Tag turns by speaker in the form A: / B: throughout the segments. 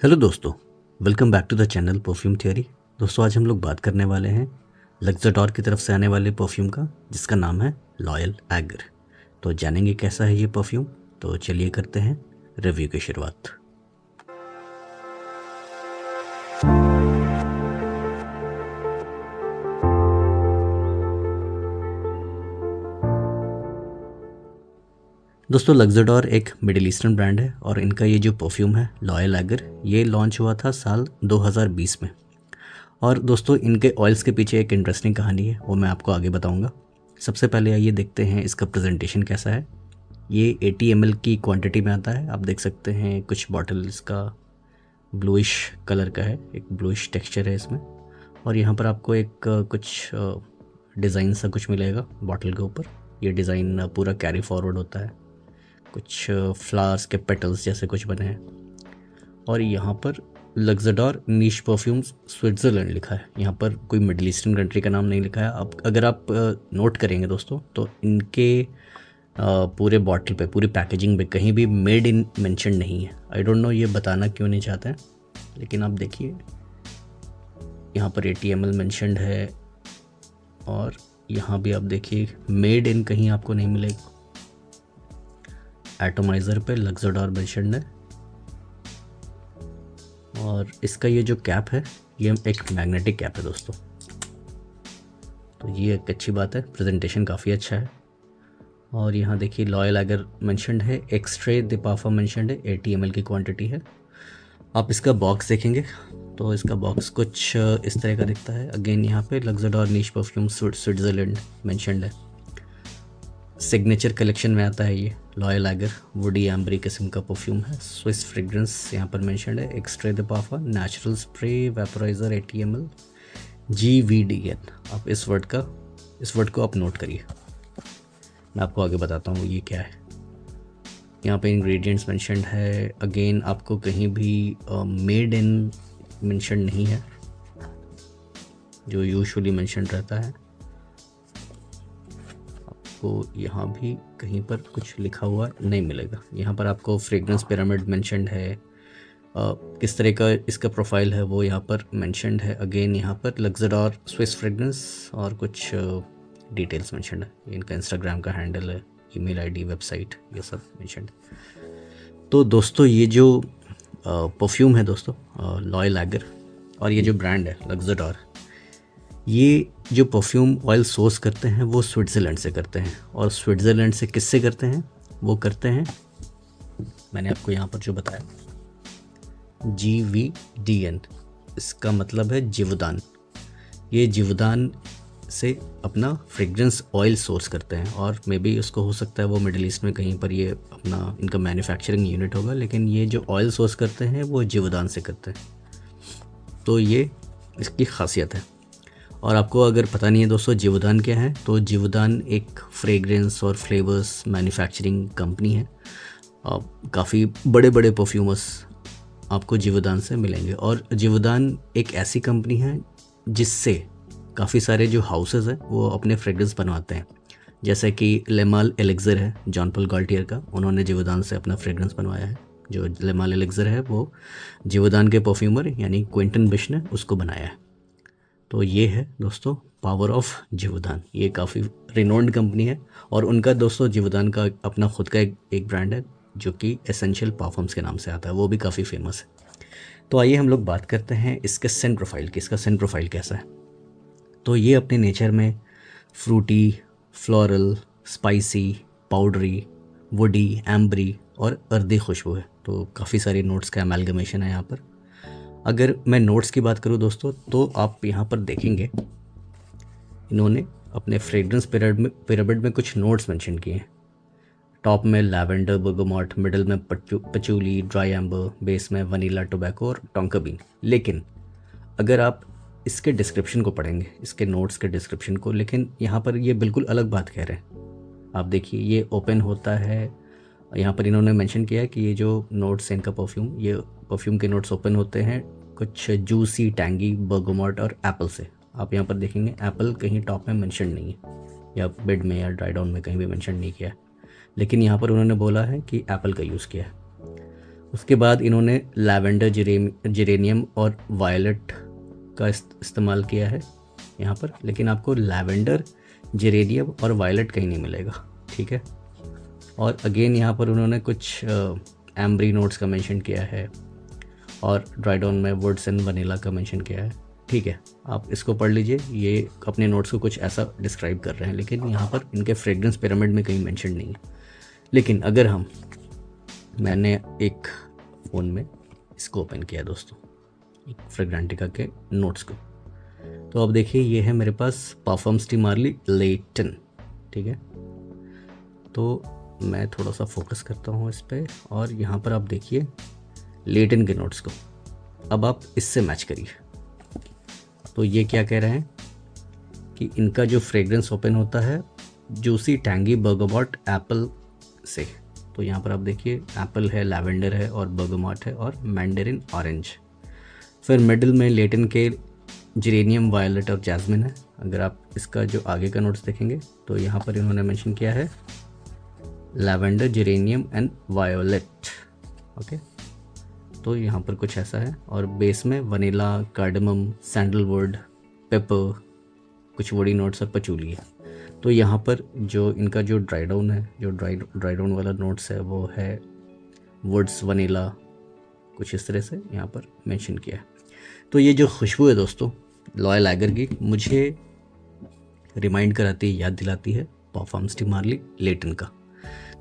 A: Hello दोस्तों, welcome back to the channel perfume theory. दोस्तों आज हम लोग बात करने वाले हैं लक्ज़ाडोर की तरफ से आने वाले परफ्यूम का, जिसका नाम है लॉयल एगर। तो जानेंगे कैसा है ये परफ्यूम। तो चलिए करते हैं रिव्यू की शुरुआत। दोस्तों लक्ज़ाडोर एक मिडिल ईस्टर्न ब्रांड है और इनका ये जो परफ्यूम है लॉयल एगर, ये लॉन्च हुआ था साल 2020 में। और दोस्तों इनके ऑयल्स के पीछे एक इंटरेस्टिंग कहानी है, वो मैं आपको आगे बताऊंगा। सबसे पहले आइए देखते हैं इसका प्रेजेंटेशन कैसा है। ये 80 ml की क्वांटिटी में आता है। आप देख सकते हैं कुछ बॉटल इसका ब्लूइश कलर का है, एक ब्लूइश टेक्सचर है इसमें। और यहाँ पर आपको एक कुछ डिज़ाइन सा कुछ मिलेगा बॉटल के ऊपर। ये डिज़ाइन पूरा कैरी फॉरवर्ड होता है, कुछ फ्लावर्स के पेटल्स जैसे कुछ बने हैं। और यहाँ पर लक्ज़ाडोर नीश परफ्यूम्स स्विट्ज़रलैंड लिखा है। यहाँ पर कोई मिडिल ईस्टर्न कंट्री का नाम नहीं लिखा है। अब अगर आप नोट करेंगे दोस्तों, तो इनके पूरे बॉटल पे, पूरी पैकेजिंग पे कहीं भी मेड इन मेंशन नहीं है। आई डोंट नो ये बताना क्यों नहीं चाहते हैं, लेकिन आप देखिए यहाँ पर 80 ml मेंशनड है। और यहाँ भी आप देखिए मेड इन कहीं आपको नहीं मिलेगा। एटोमाइज़र पे लक्ज़ाडोर मेंशनड है। और इसका ये जो कैप है, ये एक मैग्नेटिक कैप है दोस्तों, तो ये एक अच्छी बात है। प्रेजेंटेशन काफ़ी अच्छा है। और यहाँ देखिए लॉयल एगर मेंशनड है, एक्स्ट्रे दिपाफा मेंशनड है, 80 ml की क्वांटिटी है। आप इसका बॉक्स देखेंगे तो इसका बॉक्स कुछ इस तरह का दिखता है। अगेन यहाँ पे लक्ज़ाडोर नीश परफ्यूम स्विट्ज़रलैंड मेंशनड है। सिग्नेचर कलेक्शन में आता है ये लॉयल एगर। वुडी एम्बरी किस्म का परफ्यूम है। स्विस फ्रेग्रेंस यहाँ पर मेंशनड है, एक्स्ट्रे दिपाफा natural spray vaporiser 80 ml GVDN। आप इस वर्ड को आप नोट करिए, मैं आपको आगे बताता हूँ ये क्या है। यहाँ पे इंग्रेडिएंट्स मेंशनड है। अगेन आपको कहीं भी मेड इन मेंशन नहीं है, जो यूजुअली मेंशन रहता है। आपको यहाँ भी कहीं पर कुछ लिखा हुआ नहीं मिलेगा। यहाँ पर आपको फ्रेग्रेंस पिरामिड मेंशनड है, किस तरह का इसका प्रोफाइल है वो यहाँ पर मेंशनड है। अगेन यहाँ पर लक्ज़ाडोर स्विस फ्रेग्रेंस और कुछ डिटेल्स मेंशनड है। इनका इंस्टाग्राम का हैंडल है, ईमेल आईडी, वेबसाइट, ये सब मेंशनड है। तो दोस्तों ये जो परफ्यूम है दोस्तों लॉयल एगर, और ये जो ब्रांड है लक्ज़ाडोर, ये जो परफ्यूम ऑयल सोर्स करते हैं वो स्विट्ज़रलैंड से करते हैं। और स्विट्ज़रलैंड से किससे करते हैं? वो करते हैं, मैंने आपको यहाँ पर जो बताया, GVDN। इसका मतलब है जीवदान। ये जीवदान से अपना फ्रेग्रेंस ऑयल सोर्स करते हैं। और मे बी उसको हो सकता है वो मिडिल ईस्ट में कहीं पर ये अपना इनका मैन्युफैक्चरिंग यूनिट होगा, लेकिन ये जो ऑयल सोर्स करते हैं वो जीवदान से करते हैं। तो ये इसकी खासियत है। और आपको अगर पता नहीं है दोस्तों जीवदान क्या है, तो जीवदान एक फ्रेग्रेंस और फ्लेवर्स मैन्युफैक्चरिंग कंपनी है। काफ़ी बड़े बड़े परफ्यूमर्स आपको जीवदान से मिलेंगे। और जीवदान एक ऐसी कंपनी है जिससे काफ़ी सारे जो हाउसेस हैं वो अपने फ्रेग्रेंस बनवाते हैं। जैसे कि लेमाल एलेक्ज़र है जॉन पॉल गॉल्टियर का, उन्होंने जीवदान से अपना फ्रेग्रेंस बनवाया है। जो लेमाल एलेक्ज़र है वो जीवदान के परफ्यूमर यानी क्विंटन बिश ने उसको बनाया है। तो ये है दोस्तों पावर ऑफ जीवदान। ये काफ़ी रिनोन्ड कंपनी है। और उनका दोस्तों जीवदान का अपना खुद का एक ब्रांड है जो कि एसेंशियल परफ्यूम्स के नाम से आता है, वो भी काफ़ी फेमस है। तो आइए हम लोग बात करते हैं इसके सेंट प्रोफाइल की। इसका सेंट प्रोफाइल कैसा है? तो ये अपने नेचर में fruity, floral, spicy, powdery, woody, ambery और अर्दी खुशबू है। तो काफ़ी सारी नोट्स का अमेलगमेशन है यहाँ पर। अगर मैं नोट्स की बात करूँ दोस्तों, तो आप यहाँ पर देखेंगे इन्होंने अपने फ्रेग्रेंस पिरामिड में कुछ नोट्स मेंशन किए हैं। टॉप में लैवेंडर, बर्गमॉट, मिडल में पचूली, ड्राई एम्बर, बेस में वनीला, टोबैको और टोंका बीन। लेकिन अगर आप इसके डिस्क्रिप्शन को पढ़ेंगे, इसके नोट्स के डिस्क्रिप्शन को, लेकिन यहाँ पर ये बिल्कुल अलग बात कह रहे हैं। आप देखिए ये ओपन होता है। यहाँ पर इन्होंने मेंशन किया है कि ये जो नोट्स हैं इनका परफ्यूम, ये परफ्यूम के नोट्स ओपन होते हैं कुछ जूसी, टैंगी, बर्गमॉट और एप्पल से। आप यहाँ पर देखेंगे एप्पल कहीं टॉप में मेंशन नहीं है, या बेड में या ड्राई डाउन में कहीं भी मेंशन नहीं किया है, लेकिन यहाँ पर उन्होंने बोला है कि एप्पल का यूज़ किया है। उसके बाद इन्होंने लैवेंडर, जेरेनियम और वायलेट का इस्तेमाल किया है यहाँ पर, लेकिन आपको लैवेंडर, जेरेनियम और वायलेट कहीं नहीं मिलेगा, ठीक है। और अगेन यहाँ पर उन्होंने कुछ एम्ब्री नोट्स का मेंशन किया है और ड्राइडाउन में वुड्स एंड वनीला का मेंशन किया है, ठीक है। आप इसको पढ़ लीजिए, ये अपने नोट्स को कुछ ऐसा डिस्क्राइब कर रहे हैं, लेकिन यहाँ पर इनके फ्रेग्रेंस पिरामिड में कहीं मेंशन नहीं है। लेकिन अगर मैंने एक फ़ोन में इसको ओपन किया दोस्तों, एक फ्रेग्रेंटिका के नोट्स को, तो अब देखिए ये है मेरे पास पारफ्यूम्स डी मार्ली लेटन, ठीक है। तो मैं थोड़ा सा फोकस करता हूँ इस पर, और यहाँ पर आप देखिए लेटन के नोट्स को, अब आप इससे मैच करिए। तो ये क्या कह रहे हैं कि इनका जो फ्रेग्रेंस ओपन होता है जूसी टैंगी बर्गमॉट एप्पल से। तो यहाँ पर आप देखिए एप्पल है, लैवेंडर है और बर्गमॉट है और मैंडेरिन ऑरेंज। फिर मिडिल में लेटन के जेरेनियम, वायलेट और जैस्मिन है। अगर आप इसका जो आगे का नोट्स देखेंगे तो यहाँ पर इन्होंने मेंशन किया है lavender, geranium and violet, okay. तो यहाँ पर कुछ ऐसा है। और बेस में वनीला, कार्डमम, सैंडलवुड, पेपर, कुछ वुडी नोट्स और पचूली है। तो यहाँ पर जो इनका जो ड्राई डाउन है, जो ड्राई डाउन वाला नोट्स है वो है वुड्स, वनीला, कुछ इस तरह से यहाँ पर मेंशन किया है। तो ये जो खुशबू है दोस्तों लॉयल एगर की, मुझे रिमाइंड कराती है, याद दिलाती है पारफ्यूम्स डी मार्ली लेटन का।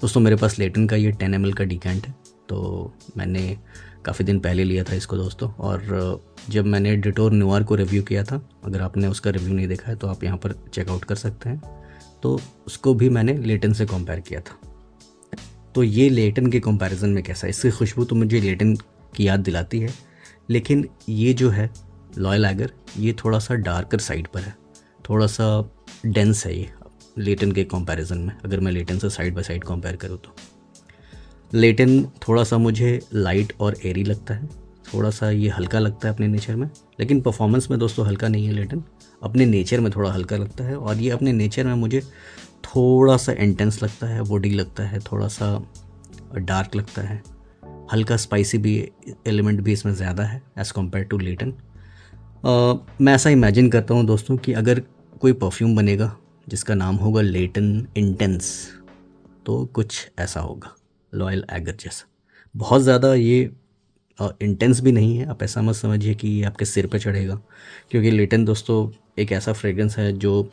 A: दोस्तों मेरे पास लेटन का ये 10 ml का डिकेंट है, तो मैंने काफ़ी दिन पहले लिया था इसको दोस्तों। और जब मैंने डिटोर नुआर को रिव्यू किया था, अगर आपने उसका रिव्यू नहीं देखा है तो आप यहाँ पर चेकआउट कर सकते हैं, तो उसको भी मैंने लेटन से कंपेयर किया था। तो ये लेटन के कंपैरिजन में कैसा है, इसकी खुशबू तो मुझे लेटन की याद दिलाती है, लेकिन ये जो है लॉयल एगर, ये थोड़ा सा डार्कर साइड पर है, थोड़ा सा डेंस है ये लेटन के कंपैरिजन में। अगर मैं लेटन से साइड बाय साइड कंपेयर करूँ तो लेटन थोड़ा सा मुझे लाइट और एरी लगता है, थोड़ा सा ये हल्का लगता है अपने नेचर में, लेकिन परफॉर्मेंस में दोस्तों हल्का नहीं है लेटन, अपने नेचर में थोड़ा हल्का लगता है। और ये अपने नेचर में मुझे थोड़ा सा इंटेंस लगता है, वुडी लगता है, थोड़ा सा डार्क लगता है, हल्का स्पाइसी भी एलिमेंट भी इसमें ज़्यादा है एज़ कम्पेयर टू लेटन। मैं ऐसा इमेजिन करता हूँ दोस्तों कि अगर कोई परफ्यूम बनेगा जिसका नाम होगा लेटन इंटेंस, तो कुछ ऐसा होगा लॉयल एगर जैसा। बहुत ज़्यादा ये इंटेंस भी नहीं है, आप ऐसा मत समझिए कि ये आपके सिर पे चढ़ेगा, क्योंकि लेटन दोस्तों एक ऐसा फ्रेग्रेंस है जो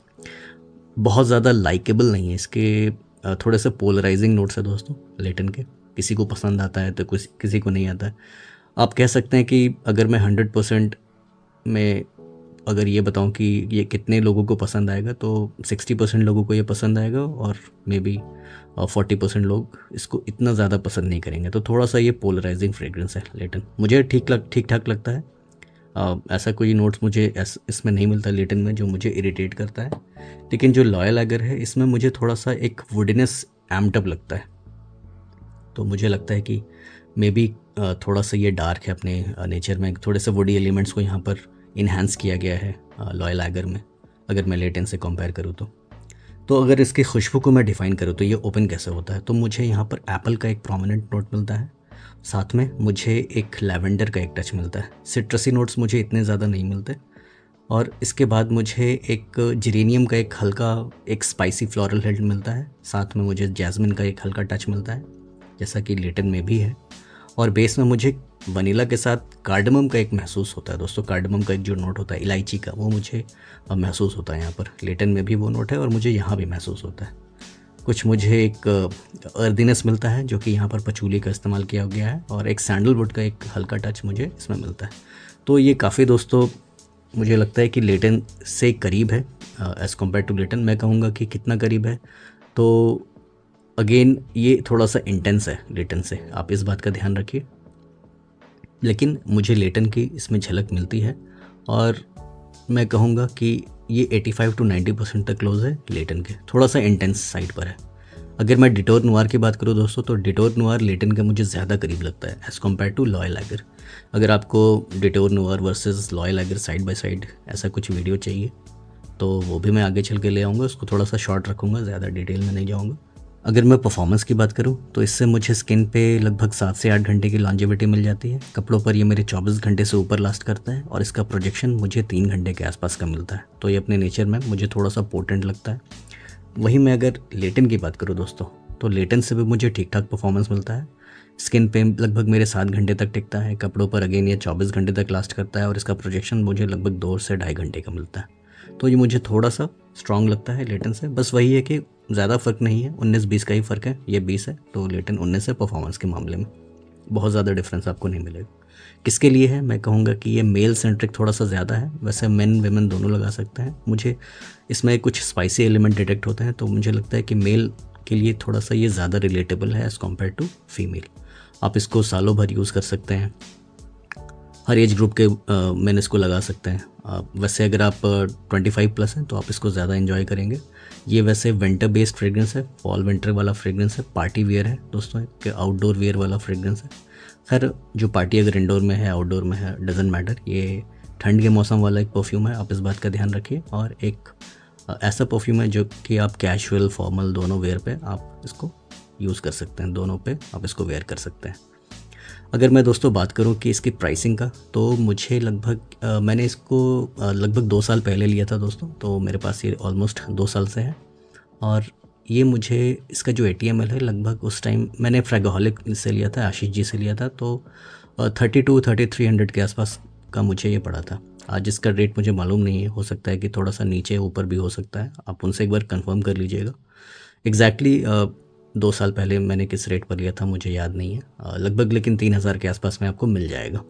A: बहुत ज़्यादा लाइकेबल नहीं है। इसके थोड़े से पोलराइजिंग नोट्स है दोस्तों लेटन के, किसी को पसंद आता है तो किसी को नहीं आता है। आप कह सकते हैं कि अगर मैं 100% में अगर ये बताऊं कि ये कितने लोगों को पसंद आएगा, तो 60% लोगों को ये पसंद आएगा और मे बी 40% लोग इसको इतना ज़्यादा पसंद नहीं करेंगे। तो थोड़ा सा ये पोलराइजिंग फ्रेग्रेंस है लेटन, मुझे ठीक ठाक लगता है। ऐसा कोई नोट्स मुझे इसमें नहीं मिलता लेटन में जो मुझे इरिटेट करता है, लेकिन जो लॉयल एगर है इसमें मुझे थोड़ा सा एक वुडनेस एम्प्ड लगता है। तो मुझे लगता है कि मे बी थोड़ा सा ये डार्क है अपने नेचर में, थोड़े से वुडी एलिमेंट्स को यहाँ पर इन्हांस किया गया है लॉयल एगर में, अगर मैं लेटन से कंपेयर करूँ तो अगर इसकी खुशबू को मैं डिफ़ाइन करूँ तो ये ओपन कैसे होता है, तो मुझे यहाँ पर एप्पल का एक प्रोमिनेंट नोट मिलता है, साथ में मुझे एक लैवेंडर का एक टच मिलता है। सिट्रसी नोट्स मुझे इतने ज़्यादा नहीं मिलते, और इसके बाद मुझे एक जेरेनियम का एक हल्का एक स्पाइसी फ्लोरल हेड मिलता है, साथ में मुझे जैस्मिन का एक हल्का टच मिलता है जैसा कि लेटन में भी है, और बेस में मुझे वनीला के साथ कार्डमम का एक महसूस होता है दोस्तों। कार्डमम का एक जो नोट होता है इलायची का, वो मुझे महसूस होता है यहाँ पर। लेटन में भी वो नोट है और मुझे यहाँ भी महसूस होता है। कुछ मुझे एक अर्दीनेस मिलता है जो कि यहाँ पर पचूली का इस्तेमाल किया गया है, और एक सैंडलवुड का एक हल्का टच मुझे इसमें मिलता है। तो ये काफ़ी दोस्तों मुझे लगता है कि लेटन से करीब है एज़ कम्पेयर टू लेटन। मैं कहूँगा कि कितना करीब है, तो अगेन ये थोड़ा सा इंटेंस है लेटन से, आप इस बात का ध्यान रखिए। लेकिन मुझे लेटन की इसमें झलक मिलती है, और मैं कहूँगा कि ये 85 to 90% तक क्लोज है लेटन के, थोड़ा सा इंटेंस साइड पर है। अगर मैं डिटोर नुआर की बात करूँ दोस्तों, तो डिटोर नुआर लेटन के मुझे ज़्यादा करीब लगता है एज़ कम्पेयर टू लॉयल एगर। अगर आपको डिटोर नुआर वर्सेस लॉयल एगर साइड बाय साइड ऐसा कुछ वीडियो चाहिए तो वो भी मैं आगे चल के ले आऊँगा, उसको थोड़ा सा शॉर्ट रखूँगा, ज़्यादा डिटेल में नहीं जाऊँगा। अगर मैं परफॉर्मेंस की बात करूं तो इससे मुझे स्किन पे लगभग 7 से 8 घंटे की लॉन्जेविटी मिल जाती है। कपड़ों पर ये मेरे 24 घंटे से ऊपर लास्ट करता है और इसका प्रोजेक्शन मुझे 3 घंटे के आसपास का मिलता है। तो ये अपने नेचर में मुझे थोड़ा सा पोटेंट लगता है। वहीं मैं अगर लेटेन की बात करूँ दोस्तों, तो लेटेन से भी मुझे ठीक ठाक परफॉर्मेंस मिलता है। स्किन पे लगभग मेरे 7 घंटे तक टिकता है। कपड़ों पर अगेन ये 24 घंटे तक लास्ट करता है और इसका प्रोजेक्शन मुझे लगभग 2 से 2.5 घंटे का मिलता है। तो ये मुझे थोड़ा सा स्ट्रॉन्ग लगता है लेटेन से। बस वही है कि ज़्यादा फ़र्क नहीं है, 19-20 का ही फ़र्क है। ये 20 है तो लेटेन 19 है परफॉर्मेंस के मामले में। बहुत ज़्यादा डिफरेंस आपको नहीं मिलेगा। किसके लिए है, मैं कहूँगा कि ये मेल सेंट्रिक थोड़ा सा ज़्यादा है। वैसे मेन वेमेन दोनों लगा सकते हैं। मुझे इसमें कुछ स्पाइसी एलिमेंट डिटेक्ट होते हैं तो मुझे लगता है कि मेल के लिए थोड़ा सा ये ज़्यादा रिलेटेबल है एज़ कम्पेयर टू फीमेल। आप इसको सालों भर यूज़ कर सकते हैं। हर एज ग्रुप के मैन इसको लगा सकते हैं। वैसे अगर आप 25 प्लस हैं तो आप इसको ज़्यादा एंजॉय करेंगे। ये वैसे विंटर बेस्ड फ्रेग्रेंस है, फॉल विंटर वाला फ्रेग्रेंस है, पार्टी वेयर है दोस्तों, कि आउटडोर वेयर वाला फ्रेग्रेंस है। खैर जो पार्टी अगर इंडोर में है आउटडोर में है डजेंट मैटर। ये ठंड के मौसम वाला एक परफ्यूम है, आप इस बात का ध्यान रखिए। और एक ऐसा परफ्यूम है जो कि आप कैजुअल फॉर्मल दोनों वेयर पे आप इसको यूज़ कर सकते हैं, दोनों पे आप इसको वेयर कर सकते हैं। अगर मैं दोस्तों बात करूं कि इसकी प्राइसिंग का, तो मुझे लगभग मैंने इसको लगभग 2 साल पहले लिया था दोस्तों। तो मेरे पास ये ऑलमोस्ट 2 साल से है। और ये मुझे इसका जो ATML है लगभग उस टाइम मैंने फ्रैगोहलिक से लिया था, आशीष जी से लिया था। तो 32-3300 के आसपास का मुझे ये पड़ा था। आज इसका रेट मुझे मालूम नहीं है, हो सकता है कि थोड़ा सा नीचे ऊपर भी हो सकता है। आप उनसे एक बार कंफर्म कर लीजिएगा। एग्जैक्टली 2 साल पहले मैंने किस रेट पर लिया था मुझे याद नहीं है लगभग, लेकिन 3000 के आसपास में आपको मिल जाएगा।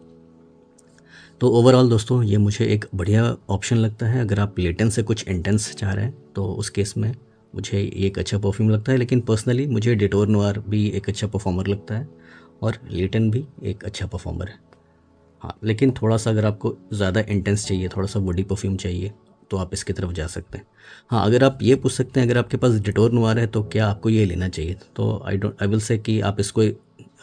A: तो ओवरऑल दोस्तों ये मुझे एक बढ़िया ऑप्शन लगता है। अगर आप लेटेन से कुछ इंटेंस चाह रहे हैं तो उस केस में मुझे ये एक अच्छा परफ्यूम लगता है। लेकिन पर्सनली मुझे डिटोर नोयर भी एक अच्छा परफॉर्मर लगता है और लेटेन भी एक अच्छा परफॉर्मर है। हाँ, लेकिन थोड़ा सा अगर आपको ज़्यादा इंटेंस चाहिए, थोड़ा सा बॉडी परफ्यूम चाहिए, तो आप इसकी तरफ जा सकते हैं। हाँ, अगर आप ये पूछ सकते हैं अगर आपके पास डिटोर नोयर है तो क्या आपको ये लेना चाहिए, तो आई विल से कि आप इसको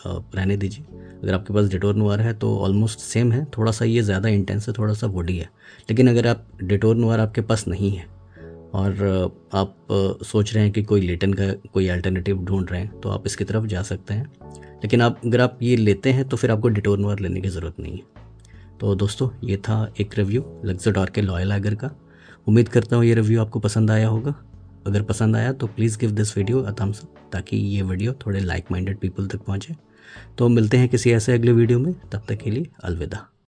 A: रहने दीजिए। अगर आपके पास डिटोर नोयर है तो ऑलमोस्ट सेम है, थोड़ा सा ये ज़्यादा इंटेंस है, थोड़ा सा बॉडी है। लेकिन अगर आप डिटोर नोयर आपके पास नहीं है और आप सोच रहे हैं कि कोई लेटेन का कोई अल्टरनेटिव ढूंढ रहे हैं तो आप इसकी तरफ जा सकते हैं। लेकिन अगर आप ये लेते हैं तो फिर आपको डिटोर नोयर लेने की ज़रूरत नहीं है। तो दोस्तों ये था एक रिव्यू लक्सोडॉर के लॉयल आगर का। उम्मीद करता हूँ ये रिव्यू आपको पसंद आया होगा। अगर पसंद आया तो please give this video a thumbs up, ताकि ये वीडियो थोड़े लाइक माइंडेड पीपल तक पहुँचे। तो मिलते हैं किसी ऐसे अगले वीडियो में, तब तक के लिए अलविदा।